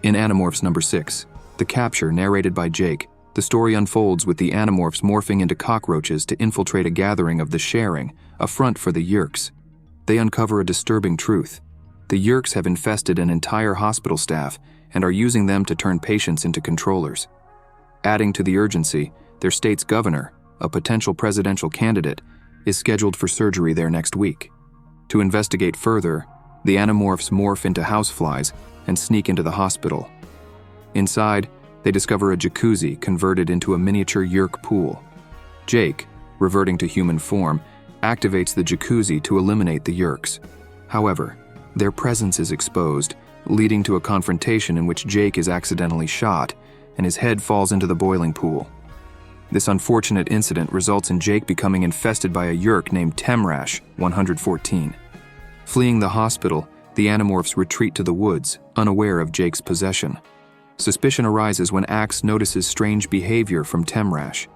In Animorphs number 6, The Capture, narrated by Jake, the story unfolds with the Animorphs morphing into cockroaches to infiltrate a gathering of the Sharing, a front for the Yeerks. They uncover a disturbing truth. The Yeerks have infested an entire hospital staff and are using them to turn patients into controllers. Adding to the urgency, their state's governor, a potential presidential candidate, is scheduled for surgery there next week. To investigate further, the Animorphs morph into houseflies and sneak into the hospital. Inside, they discover a jacuzzi converted into a miniature Yeerk pool. Jake, reverting to human form, activates the jacuzzi to eliminate the Yeerks. However, their presence is exposed, leading to a confrontation in which Jake is accidentally shot and his head falls into the boiling pool. This unfortunate incident results in Jake becoming infested by a Yeerk named Temrash 114. Fleeing the hospital, the Animorphs retreat to the woods, unaware of Jake's possession. Suspicion arises when Axe notices strange behavior from Temrash.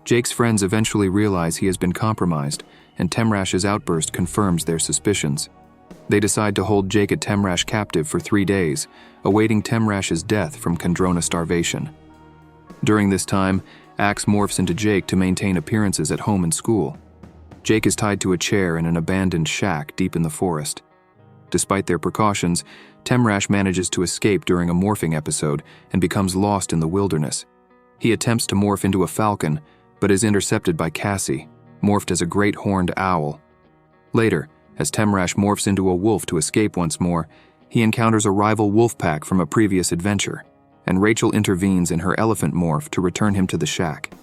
Jake's friends eventually realize he has been compromised, and Temrash's outburst confirms their suspicions. They decide to hold Jake at Temrash captive for 3 days, awaiting Temrash's death from chondrona starvation. During this time, Axe morphs into Jake to maintain appearances at home and school. Jake is tied to a chair in an abandoned shack deep in the forest. Despite their precautions, Temrash manages to escape during a morphing episode and becomes lost in the wilderness. He attempts to morph into a falcon, but is intercepted by Cassie, morphed as a great horned owl. Later, as Temrash morphs into a wolf to escape once more, he encounters a rival wolf pack from a previous adventure, and Rachel intervenes in her elephant morph to return him to the shack.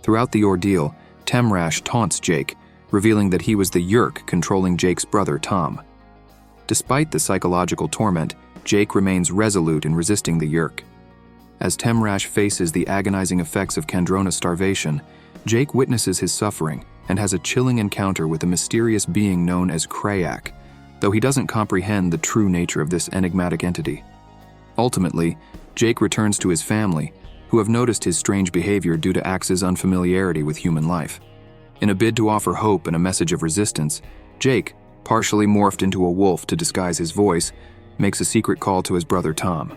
Throughout the ordeal, Temrash taunts Jake, revealing that he was the Yeerk controlling Jake's brother Tom. Despite the psychological torment, Jake remains resolute in resisting the Yeerk. As Temrash faces the agonizing effects of chondrona starvation, Jake witnesses his suffering and has a chilling encounter with a mysterious being known as Krayak, though he doesn't comprehend the true nature of this enigmatic entity. Ultimately, Jake returns to his family, who have noticed his strange behavior due to Axe's unfamiliarity with human life. In a bid to offer hope and a message of resistance, Jake, partially morphed into a wolf to disguise his voice, makes a secret call to his brother Tom.